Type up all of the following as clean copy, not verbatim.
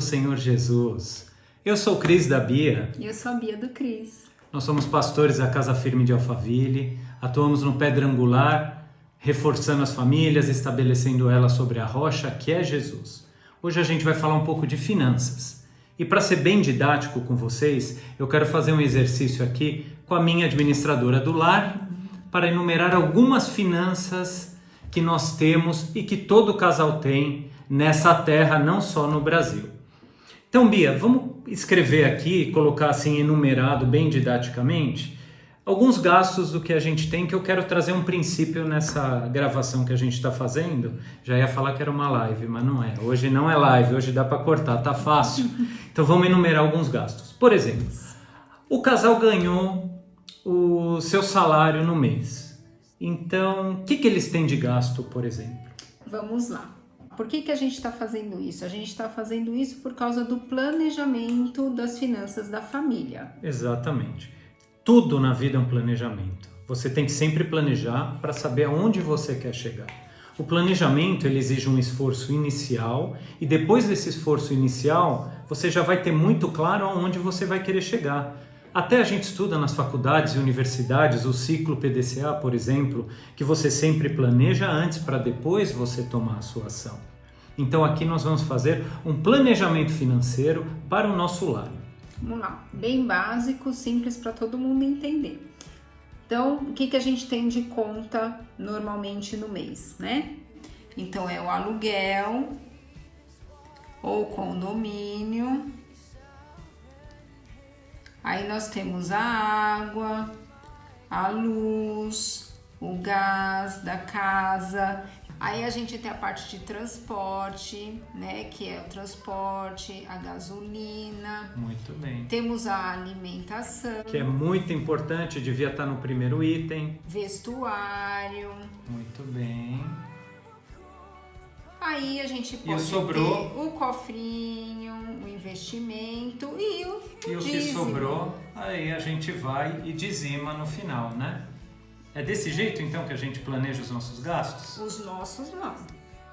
Senhor Jesus. Eu sou o Cris da Bia. E eu sou a Bia do Cris. Nós somos pastores da Casa Firme de Alphaville, atuamos no Pedra Angular, reforçando as famílias, estabelecendo elas sobre a rocha que é Jesus. Hoje a gente vai falar um pouco de finanças. E para ser bem didático com vocês, eu quero fazer um exercício aqui com a minha administradora do lar para enumerar algumas finanças que nós temos e que todo casal tem nessa terra, não só no Brasil. Então, Bia, vamos escrever aqui, colocar assim enumerado bem didaticamente, alguns gastos do que a gente tem, que eu quero trazer um princípio nessa gravação que a gente está fazendo. Já ia falar que era uma live, mas não é. Hoje não é live, hoje dá para cortar, tá fácil. Então vamos enumerar alguns gastos. Por exemplo, o casal ganhou o seu salário no mês. Então, o que eles têm de gasto, por exemplo? Vamos lá. Por que a gente está fazendo isso? A gente está fazendo isso por causa do planejamento das finanças da família. Exatamente. Tudo na vida é um planejamento. Você tem que sempre planejar para saber aonde você quer chegar. O planejamento ele exige um esforço inicial e depois desse esforço inicial, você já vai ter muito claro aonde você vai querer chegar. Até a gente estuda nas faculdades e universidades o ciclo PDCA, por exemplo, que você sempre planeja antes para depois você tomar a sua ação. Então aqui nós vamos fazer um planejamento financeiro para o nosso lar. Vamos lá, bem básico, simples para todo mundo entender. Então, o que a gente tem de conta normalmente no mês, né? Então é o aluguel, ou condomínio. Aí nós temos a água, a luz, o gás da casa. Aí a gente tem a parte de transporte, né? Que é o transporte, a gasolina. Muito bem. Temos a alimentação. Que é muito importante, devia estar no primeiro item. Vestuário. Muito bem. Aí a gente pode ter o cofrinho, o investimento e o dízimo. Que sobrou, aí a gente vai e dizima no final, né? É desse jeito então que a gente planeja os nossos gastos? Os nossos não.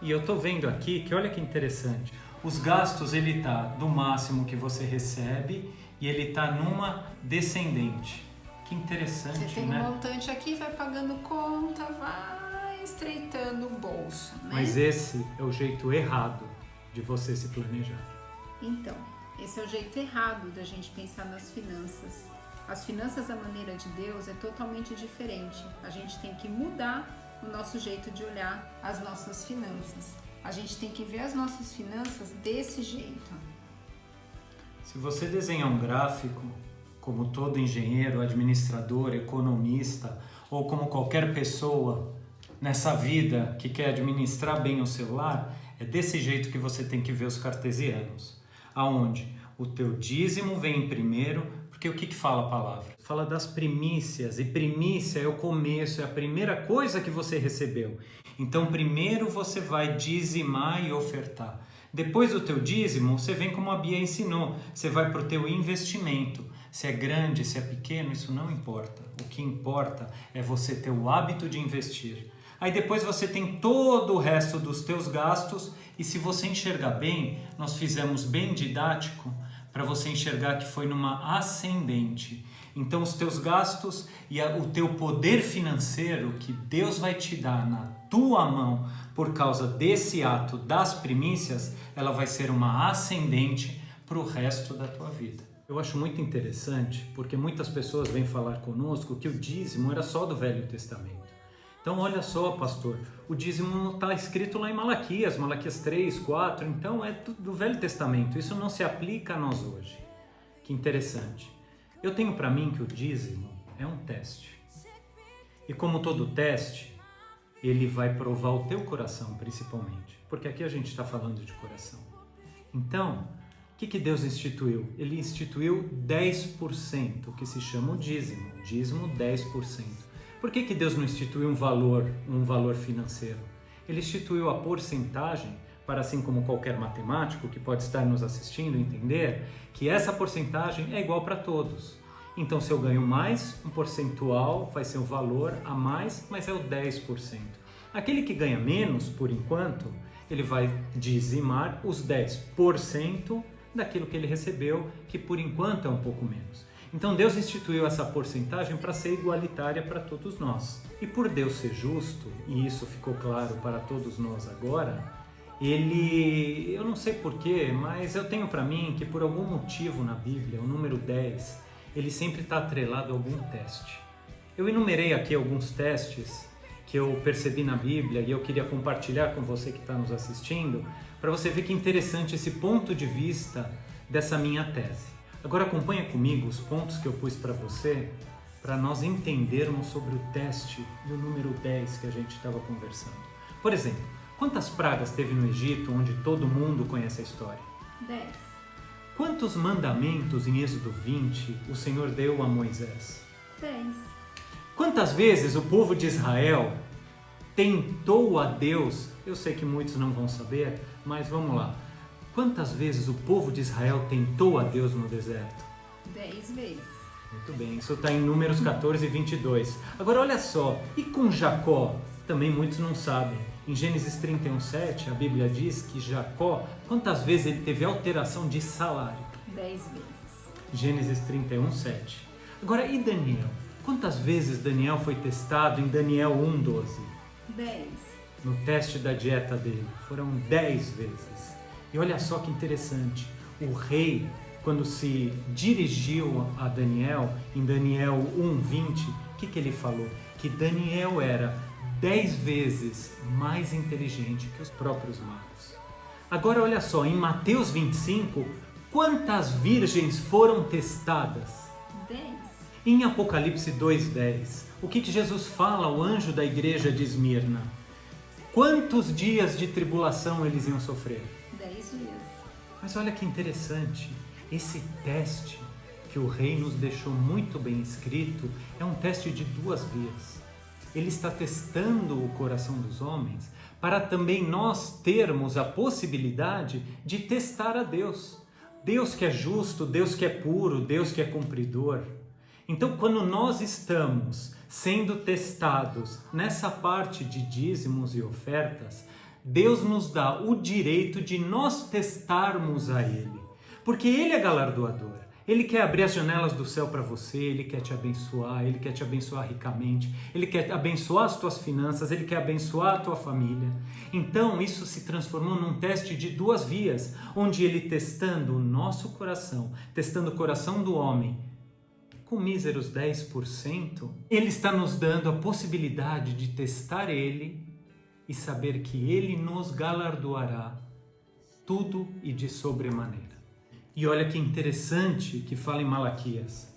E eu tô vendo aqui que olha que interessante. Os gastos ele tá do máximo que você recebe e ele tá numa descendente. Que interessante, né? Você tem um montante aqui, vai pagando conta, vai estreitando o bolso, né? Mas esse é o jeito errado de você se planejar. Então, esse é o jeito errado da gente pensar nas finanças. As finanças à maneira de Deus é totalmente diferente. A gente tem que mudar o nosso jeito de olhar as nossas finanças. A gente tem que ver as nossas finanças desse jeito. Se você desenhar um gráfico, como todo engenheiro, administrador, economista, ou como qualquer pessoa nessa vida que quer administrar bem o seu lar, é desse jeito que você tem que ver os cartesianos. Aonde o teu dízimo vem primeiro, porque o que fala a palavra? Fala das primícias, e primícia é o começo, é a primeira coisa que você recebeu. Então primeiro você vai dizimar e ofertar. Depois do teu dízimo, você vem como a Bia ensinou, você vai para o teu investimento. Se é grande, se é pequeno, isso não importa. O que importa é você ter o hábito de investir. Aí depois você tem todo o resto dos teus gastos e se você enxergar bem, nós fizemos bem didático para você enxergar que foi numa ascendente. Então os teus gastos e o teu poder financeiro que Deus vai te dar na tua mão por causa desse ato das primícias, ela vai ser uma ascendente para o resto da tua vida. Eu acho muito interessante porque muitas pessoas vêm falar conosco que o dízimo era só do Velho Testamento. Então olha só, pastor, o dízimo não está escrito lá em Malaquias 3, 4, então é do Velho Testamento, isso não se aplica a nós hoje. Que interessante. Eu tenho para mim que o dízimo é um teste. E como todo teste, ele vai provar o teu coração principalmente, porque aqui a gente está falando de coração. Então, o que Deus instituiu? Ele instituiu 10%, que se chama o dízimo 10%. Por que Deus não instituiu um valor financeiro? Ele instituiu a porcentagem para, assim como qualquer matemático que pode estar nos assistindo entender, que essa porcentagem é igual para todos. Então, se eu ganho mais, um percentual vai ser o valor a mais, mas é o 10%. Aquele que ganha menos, por enquanto, ele vai dizimar os 10% daquilo que ele recebeu, que por enquanto é um pouco menos. Então Deus instituiu essa porcentagem para ser igualitária para todos nós. E por Deus ser justo, e isso ficou claro para todos nós agora, eu não sei porquê, mas eu tenho para mim que por algum motivo na Bíblia, o número 10, ele sempre está atrelado a algum teste. Eu enumerei aqui alguns testes que eu percebi na Bíblia e eu queria compartilhar com você que está nos assistindo, para você ver que interessante esse ponto de vista dessa minha tese. Agora acompanha comigo os pontos que eu pus para você, para nós entendermos sobre o teste do número 10 que a gente estava conversando. Por exemplo, quantas pragas teve no Egito, onde todo mundo conhece a história? 10. Quantos mandamentos em Êxodo 20 o Senhor deu a Moisés? 10. Quantas vezes o povo de Israel tentou a Deus? Eu sei que muitos não vão saber, mas vamos lá. Quantas vezes o povo de Israel tentou a Deus no deserto? 10 vezes. Muito bem, isso está em Números 14 e 22. Agora olha só, e com Jacó? Também muitos não sabem. Em Gênesis 31:7, a Bíblia diz que Jacó, quantas vezes ele teve alteração de salário? 10 vezes. Gênesis 31:7. Agora, e Daniel? Quantas vezes Daniel foi testado em Daniel 1:12? 10. No teste da dieta dele, foram 10 vezes. E olha só que interessante, o rei, quando se dirigiu a Daniel, em Daniel 1:20, o que ele falou? Que Daniel era 10 vezes mais inteligente que os próprios magos. Agora olha só, em Mateus 25, quantas virgens foram testadas? 10. Em Apocalipse 2:10, o que Jesus fala ao anjo da igreja de Esmirna? Quantos dias de tribulação eles iam sofrer? 10 dias. Mas olha que interessante, esse teste que o rei nos deixou muito bem escrito é um teste de duas vias. Ele está testando o coração dos homens para também nós termos a possibilidade de testar a Deus. Deus que é justo, Deus que é puro, Deus que é cumpridor. Então, quando nós estamos sendo testados nessa parte de dízimos e ofertas, Deus nos dá o direito de nós testarmos a Ele, porque Ele é galardoador. Ele quer abrir as janelas do céu para você, Ele quer te abençoar, Ele quer te abençoar ricamente, Ele quer abençoar as tuas finanças, Ele quer abençoar a tua família. Então isso se transformou num teste de duas vias, onde Ele testando o nosso coração, testando o coração do homem, com míseros 10%, Ele está nos dando a possibilidade de testar Ele e saber que Ele nos galardoará tudo e de sobremaneira. E olha que interessante que fala em Malaquias.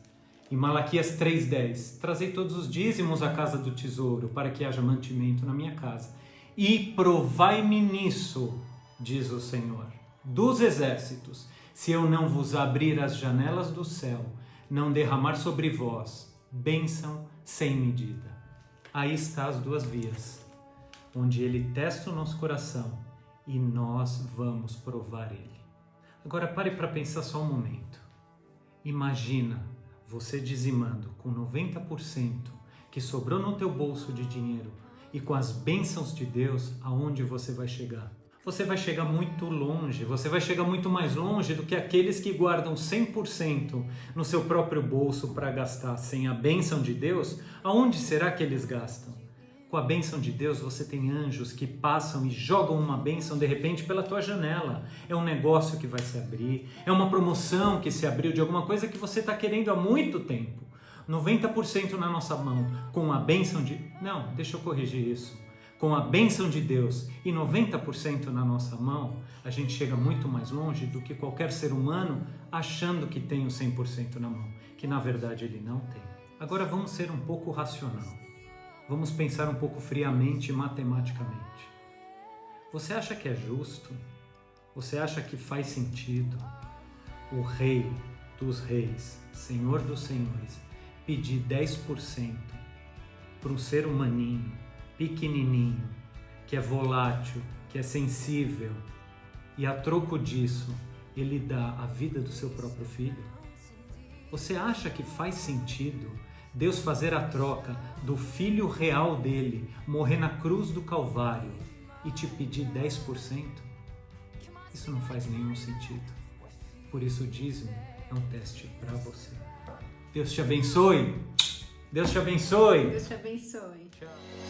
Em Malaquias 3:10, trazei todos os dízimos à casa do tesouro, para que haja mantimento na minha casa. E provai-me nisso, diz o Senhor, dos exércitos, se eu não vos abrir as janelas do céu, não derramar sobre vós bênção sem medida. Aí está as duas vias, onde Ele testa o nosso coração e nós vamos provar Ele. Agora pare para pensar só um momento. Imagina você dizimando com 90% que sobrou no teu bolso de dinheiro e com as bênçãos de Deus, aonde você vai chegar? Você vai chegar muito longe, você vai chegar muito mais longe do que aqueles que guardam 100% no seu próprio bolso para gastar sem a bênção de Deus. Aonde será que eles gastam? Com a bênção de Deus, você tem anjos que passam e jogam uma bênção de repente pela tua janela. É um negócio que vai se abrir, é uma promoção que se abriu de alguma coisa que você está querendo há muito tempo. 90% na nossa mão, com a bênção de... Não, deixa eu corrigir isso. Com a bênção de Deus e 90% na nossa mão, a gente chega muito mais longe do que qualquer ser humano achando que tem o 100% na mão, que na verdade ele não tem. Agora vamos ser um pouco racional. Vamos pensar um pouco friamente e matematicamente. Você acha que é justo? Você acha que faz sentido o Rei dos Reis, Senhor dos Senhores, pedir 10% para um ser humaninho, pequenininho, que é volátil, que é sensível, e a troco disso Ele dá a vida do seu próprio filho? Você acha que faz sentido Deus fazer a troca do Filho real dele morrer na cruz do Calvário e te pedir 10%? Isso não faz nenhum sentido. Por isso o dízimo é um teste para você. Deus te abençoe. Deus te abençoe. Deus te abençoe. Tchau.